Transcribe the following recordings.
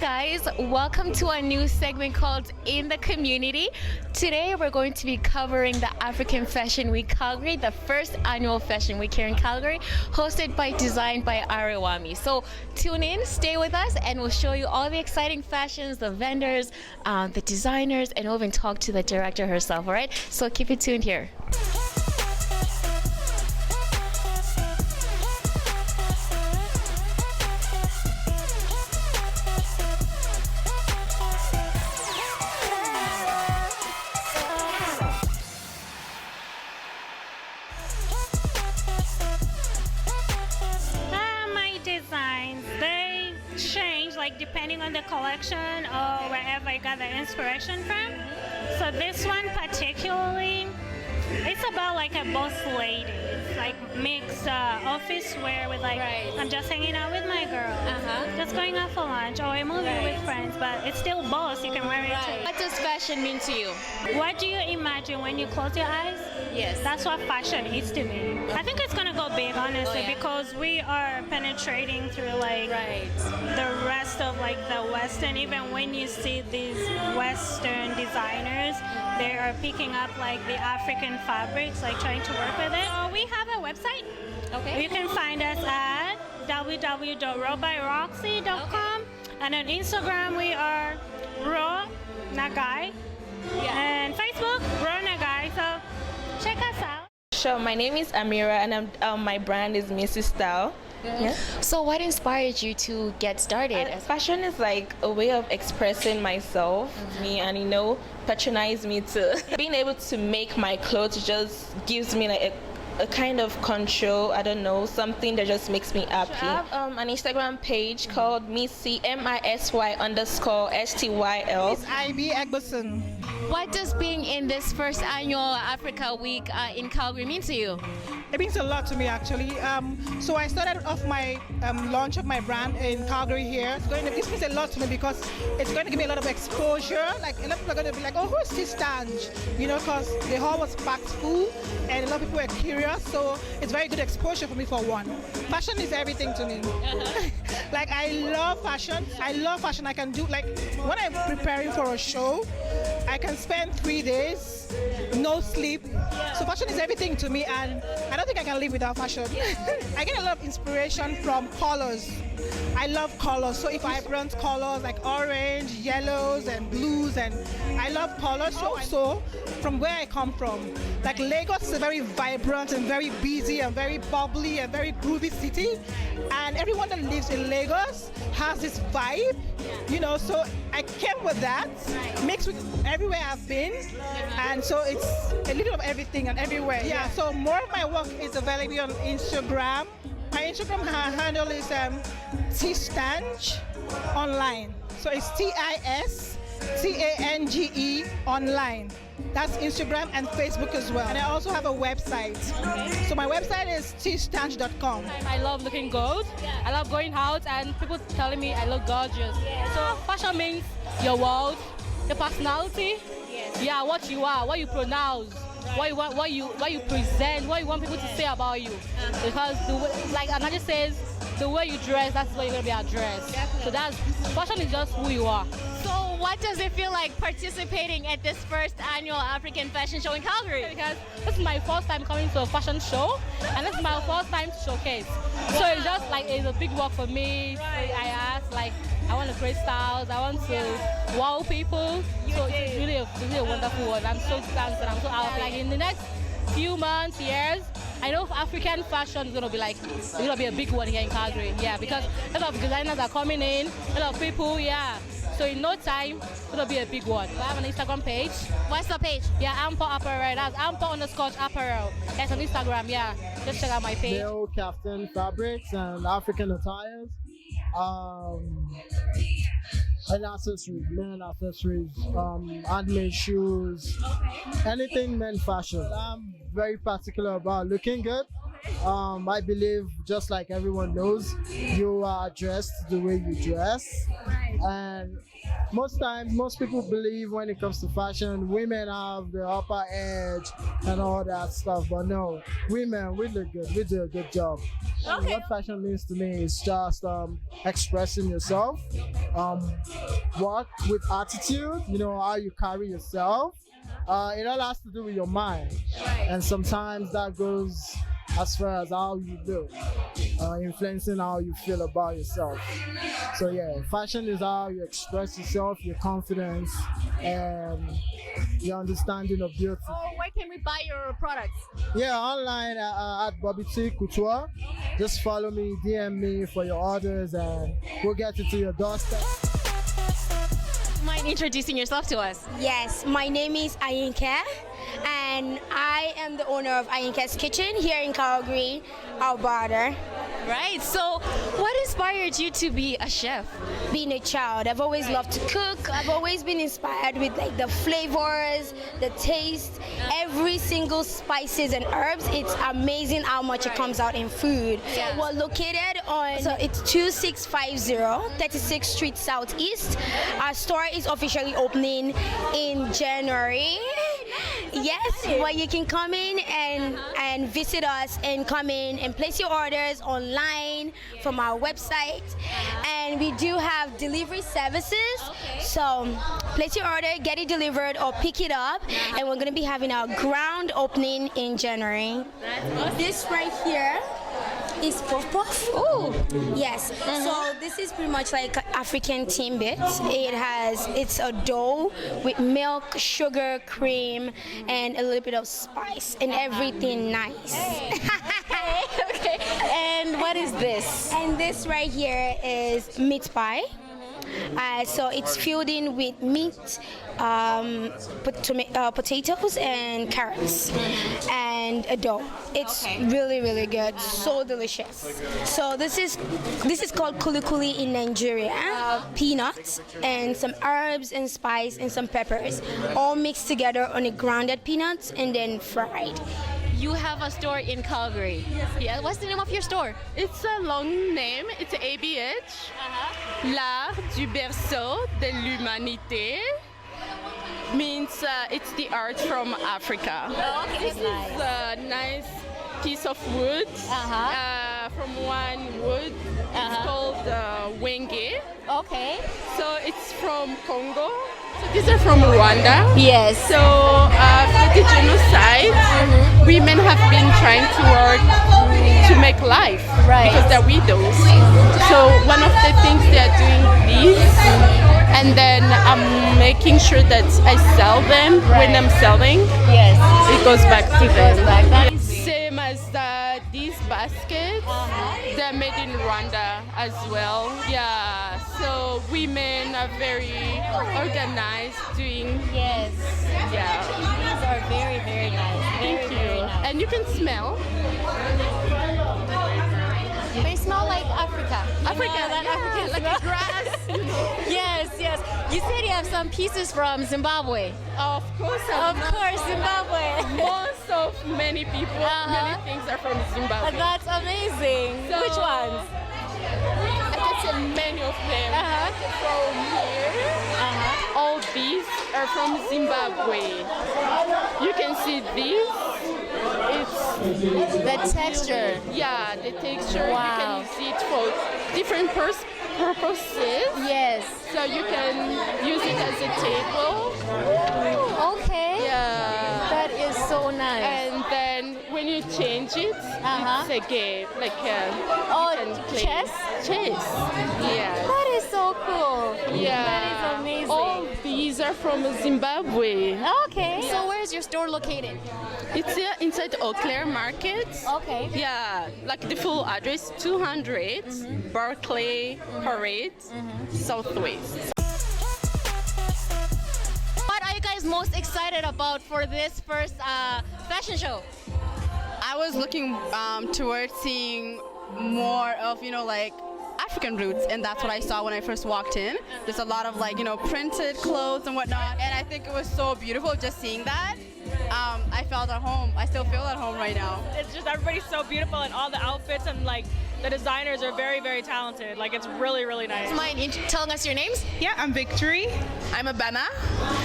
guys, welcome to a new segment called In the Community. Today we're going to be covering the African Fashion Week Calgary, the first annual fashion week here in Calgary, hosted by DesignsByarewami. So tune in, stay with us, and we'll show you all the exciting fashions, the vendors, the designers, and we'll even talk to the director herself, all right? So keep it tuned here. Designs, they change like depending on the collection or wherever I got the inspiration from. So this one particularly, it's about like a boss lady. It's like mixed office wear with like I'm just hanging out with my girl, just going out for lunch or a movie with friends, but it's still boss. You can wear it too. What does fashion mean to you? What do you imagine when you close your eyes? Yes. That's what fashion is to me. I think it's gonna go big, honestly, because we are penetrating through like the rest of like the Western. Even when you see these Western designers, they are picking up like the African fabrics, like trying to work with it. We have a website. Okay. You can find us at www.rawbyroxy.com, and on Instagram we are Raw Nagai, and Facebook Raw Nagai. So check us out. Sure, my name is Amira, and my brand is Mrs. Style. Yeah. So what inspired you to get started? Fashion is like a way of expressing myself, me, and patronize me to being able to make my clothes just gives me like a kind of control. I don't know, something that just makes me happy. I have an Instagram page called Missy MISY_STYL. It's IB Egberson. What does being in this first annual Africa Week in Calgary mean to you? It means a lot to me, actually. So I started off my launch of my brand in Calgary here. This means a lot to me because it's going to give me a lot of exposure. Like a lot of people are going to be like, "Oh, who's this Stange?" Because the hall was packed full and a lot of people were curious. So it's very good exposure for me for one. Fashion is everything to me. Like I love fashion. I love fashion. I can do like when I'm preparing for a show, I can spend 3 days, no sleep. So fashion is everything to me, and I don't think I can live without fashion. I get a lot of inspiration from colors. I love colors, so if vibrant colors like orange, yellows, and blues, and I love colors. Also, from where I come from, like Lagos is a very vibrant and very busy and very bubbly and very groovy city, and everyone that lives in Lagos has this vibe, so I came with that, mixed with everywhere I've been, and so it's a little of everything and everywhere. Yeah, so more of my work is available on Instagram. My Instagram handle is Tstange online. So it's TISTANGE online. That's Instagram and Facebook as well. And I also have a website. So my website is tstange.com. I love looking good. I love going out and people telling me I look gorgeous. So fashion means your world, your personality, what you are, what you pronounce, what you present, what you want people to say about you. Because like Anaja says, the way you dress, that's what you're gonna be addressed. So fashion is just who you are. So what does it feel like participating at this first annual African Fashion Show in Calgary? Because this is my first time coming to a fashion show, and this is my first time to showcase. So it's just like it's a big work for me. So I asked like I want to create styles, I want to wow people. So it's really a wonderful one. I'm so thankful. I'm so happy. Like in the next few months, years, I know African fashion is gonna be a big one here in Calgary. Yeah, because a lot of designers are coming in, a lot of people. So in no time, it'll be a big one. I have an Instagram page. What's the page? Yeah, Ampo Apparel. That's Ampo_Apparel. That's on Instagram. Yeah, just check out my page. Male caftan fabrics and African attires. And accessories, men accessories, handmade shoes, anything men fashion. I'm very particular about looking good I believe, just like everyone knows, you are dressed the way you dress. And most times, most people believe when it comes to fashion, women have the upper edge and all that stuff. But no, women, we look good. We do a good job. And what fashion means to me is just expressing yourself, work with attitude, how you carry yourself. It all has to do with your mind. And sometimes that goes as far as how you look, influencing how you feel about yourself. So yeah, fashion is how you express yourself, your confidence, and your understanding of beauty. Oh, where can we buy your products? Yeah, online at Bobby T Couture. Just follow me, DM me for your orders, and we'll get it to your doorstep. Mind introducing yourself to us? Yes, my name is Ayinke, and I am the owner of Ayinke's Kitchen here in Calgary, Alberta. Right. So, what inspired you to be a chef? Being a child, I've always loved to cook. I've always been inspired with like the flavors, the taste, every single spices and herbs. It's amazing how much it comes out in food. Yeah. We're located on, so it's 2650 36th Street Southeast. Our store is officially opening in January. Yes, where you can come in and visit us and come in and place your orders online from our website. And we do have delivery services. So place your order, get it delivered or pick it up. And we're going to be having our grand opening in January. This right here is puff puff. Ooh. Yes. So this is pretty much like African timbits. It's a dough with milk, sugar, cream, and a little bit of spice and everything nice. Okay. And what is this? And this right here is meat pie. So it's filled in with meat, potatoes and carrots and a dough. It's really, really good. So delicious. So this is called kuli kuli in Nigeria. Peanuts and some herbs and spice and some peppers, all mixed together on a grounded peanuts and then fried. You have a store in Calgary. Yeah. What's the name of your store? It's a long name. It's ABH. L'art du berceau de l'humanité. Means it's the art from Africa. Oh, okay. This is a nice piece of wood from one wood. It's called wenge. Okay. So it's from Congo. So these are from Rwanda. Yes. So after the genocide, women have been trying to work to make life because they're widows. So one of the things they are doing these, and then I'm making sure that I sell them when I'm selling. Yes. It goes back to them. That is Same as these baskets, they're made in Rwanda as well. Yeah, so women are very organized doing. yes. Yeah. These are very, very nice. Thank you. And you can smell. They smell like Africa. Africa, That yeah, African like smell. a grass. Yes, yes. You said you have some pieces from Zimbabwe. Of course, Of course, Zimbabwe. most of many people, many things are from Zimbabwe. That's amazing. So- Which ones? I can say many of them. From here, all these are from Zimbabwe. You can see these. It's The texture. yeah, the texture. You Wow. can use it for different purposes. Yes. So you can use it as a table. Okay. Yeah. That is so nice. And then when you change it, it's a game, like Oh, you can play. chess? Chess. Yeah. That is so cool. Yeah. That is amazing. All these are from Zimbabwe. Okay. So where is your store located? It's inside Eau Claire Market. Okay. Yeah, like the full address, 200 Barclay Parade, Southwest. What are you guys most excited about for this first fashion show? I was looking towards seeing more of, like African roots, and that's what I saw when I first walked in. There's a lot of printed clothes and whatnot, and I think it was so beautiful just seeing that. I felt at home. I still feel at home right now. It's just everybody's so beautiful and all the outfits and like the designers are very, very talented. Like it's really, really nice. Do you mind telling us your names? Yeah, I'm Victory. I'm Abena.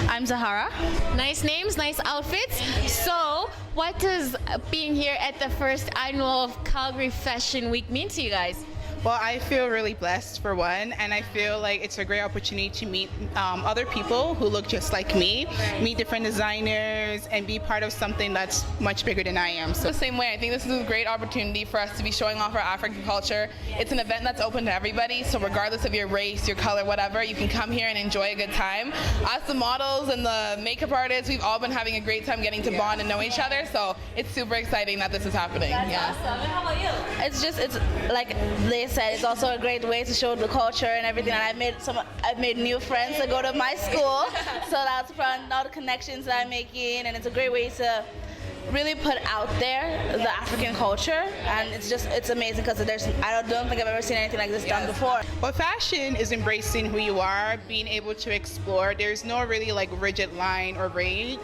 I'm Zahara. Nice names, nice outfits. So, what does being here at the first annual Calgary Fashion Week mean to you guys? Well, I feel really blessed for one, and I feel like it's a great opportunity to meet other people who look just like me, meet different designers, and be part of something that's much bigger than I am. So the same way, I think this is a great opportunity for us to be showing off our African culture. It's an event that's open to everybody, so regardless of your race, your color, whatever, you can come here and enjoy a good time. Us, the models and the makeup artists, we've all been having a great time getting to bond and know each other, so it's super exciting that this is happening. That's awesome. And how about you? It's like they said, it's also a great way to show the culture and everything. And I've made new friends that go to my school, so that's fun. All the connections that I'm making, and it's a great way to really put out there the African culture, and it's amazing because I don't think I've ever seen anything like this done before. Well, fashion is embracing who you are, being able to explore. There's no really like rigid line or range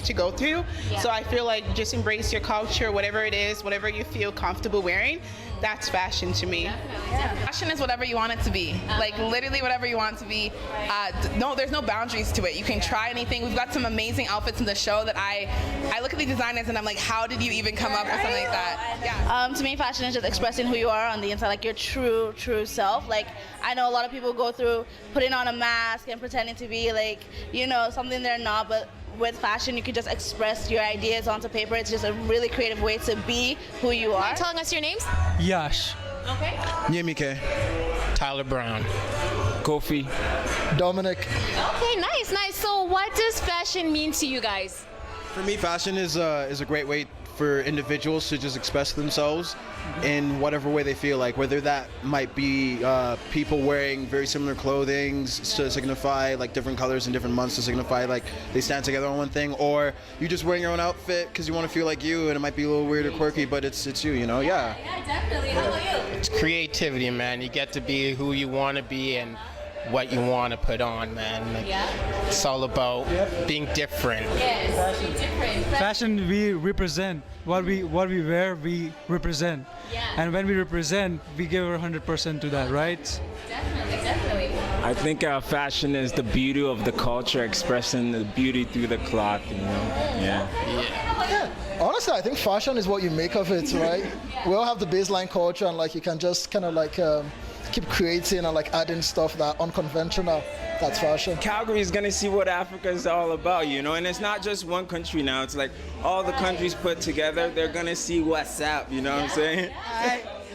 to go through. So I feel like just embrace your culture, whatever it is, whatever you feel comfortable wearing. That's fashion to me. Fashion is whatever you want it to be. Like literally whatever you want it to be. There's no boundaries to it. You can try anything. We've got some amazing outfits in the show that I look at the designers and I'm like, how did you even come up with something like that? Yeah. To me, fashion is just expressing who you are on the inside, like your true self. Like I know a lot of people go through putting on a mask and pretending to be like, something they're not, but with fashion, you can just express your ideas onto paper. It's just a really creative way to be who you are. Telling us your names? Yash. Okay. Nyemike. Tyler Brown. Kofi. Dominic. Okay, nice. So, what does fashion mean to you guys? For me, fashion is a great way for individuals to just express themselves in whatever way they feel like, whether that might be people wearing very similar clothing to signify like different colors and different months to signify like they stand together on one thing, or you just wearing your own outfit because you want to feel like you, and it might be a little weird or quirky, but it's you, Yeah, definitely. How about you? It's creativity, man. You get to be who you want to be and what you want to put on, man. Like, it's all about being different. Yes, be different. Fashion, we represent what we wear. We represent, and when we represent, we give our 100% to that, right? Definitely. I think fashion is the beauty of the culture, expressing the beauty through the cloth, Yeah. Honestly, I think fashion is what you make of it, right? We all have the baseline culture, and like you can just kind of like keep creating and like adding stuff that unconventional. That's fashion. Calgary is gonna see what Africa is all about, and it's not just one country now. It's like all the countries put together. They're gonna see what's up. You know what I'm saying?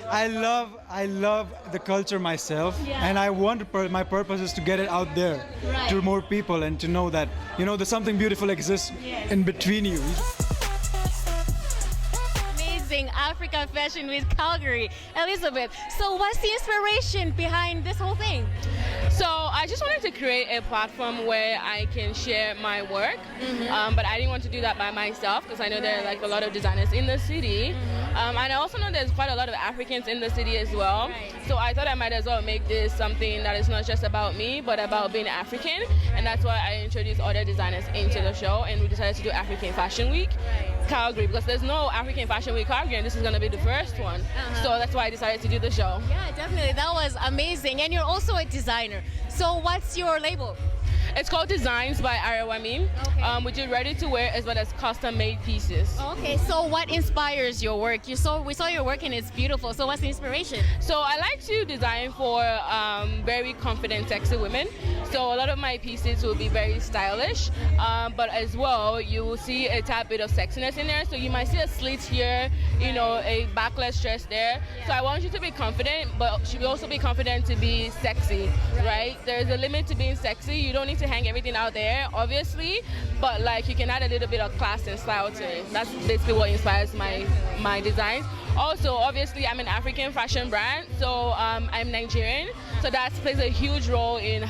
I love the culture myself, and I want my purpose is to get it out there to more people and to know that there's something beautiful exists in between you. Africa Fashion with Calgary. Elizabeth, so what's the inspiration behind this whole thing? So I just wanted to create a platform where I can share my work, but I didn't want to do that by myself because I know there are like a lot of designers in the city, and I also know there's quite a lot of Africans in the city as well. So I thought I might as well make this something that is not just about me, but about being African, and that's why I introduced other designers into the show, and we decided to do African Fashion Week Calgary because there's no African Fashion Week Calgary, and this is going to be the first one. So that's why I decided to do the show. Yeah, definitely. That was amazing. And you're also a designer. So what's your label? It's called DesignsByarewami. Okay. We do ready-to-wear as well as custom-made pieces. Okay, so what inspires your work? We saw your work and it's beautiful. So what's the inspiration? So I like to design for very confident, sexy women. So a lot of my pieces will be very stylish, but as well, you will see a tad bit of sexiness in there. So you might see a slit here, a backless dress there. So I want you to be confident, but should also be confident to be sexy, right? There's a limit to being sexy. You don't need to hang everything out there, obviously, but like you can add a little bit of class and style to it. That's basically what inspires my designs. Also, obviously, I'm an African fashion brand, so I'm Nigerian, so that plays a huge role in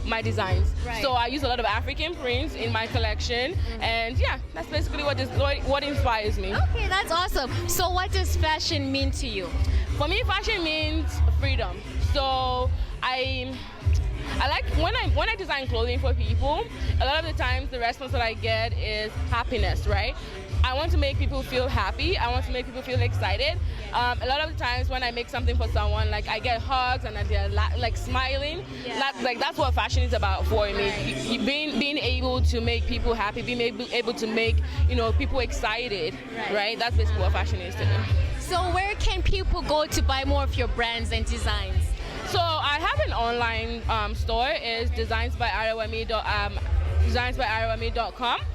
my designs. Right. So I use a lot of African prints in my collection, and yeah, that's basically what inspires me. Okay, that's awesome. So what does fashion mean to you? For me, fashion means freedom. So I like when I design clothing for people, a lot of the times the response that I get is happiness, right? I want to make people feel happy. I want to make people feel excited. A lot of the times when I make something for someone, like I get hugs and they're like smiling. Yeah. That's what fashion is about for me. Being able to make people happy, being able to make people excited, right? That's basically what fashion is to me. So where can people go to buy more of your brands and designs? So I have an online store. It's DesignsByArewami.com.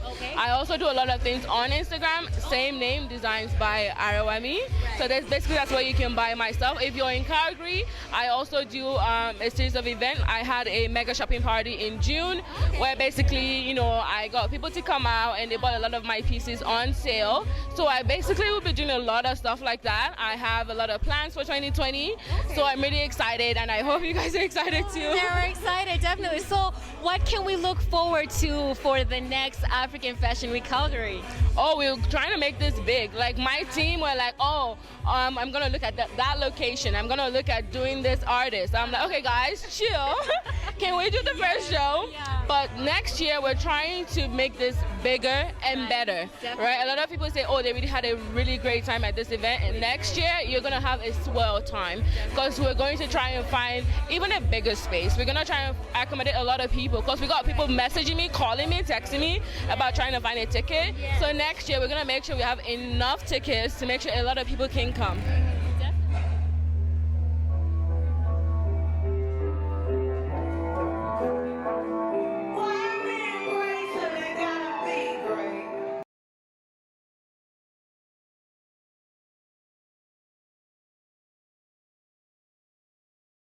Okay. I also do a lot of things on Instagram, same name, Designs by Arewami. So that's where you can buy my stuff. If you're in Calgary, I also do a series of events. I had a mega shopping party in June where basically, I got people to come out and they bought a lot of my pieces on sale. So I basically will be doing a lot of stuff like that. I have a lot of plans for 2020. So I'm really excited and I hope you guys are excited too. Yeah, we're excited, definitely. So what can we look forward to for the next African Fashion Week Calgary? Oh, we're trying to make this big. Like my team were like, I'm gonna look at that location. I'm gonna look at doing this artist. I'm like, okay guys, chill. Can we do the first show? Yeah. But next year we're trying to make this bigger and better, right? A lot of people say, they really had a really great time at this event. And next year you're gonna have a swell time because we're going to try and find even a bigger space. We're gonna try and accommodate a lot of people because we got people messaging me, calling me, texting me about trying to find a ticket. So next year we're gonna make sure we have enough tickets to make sure a lot of people can come.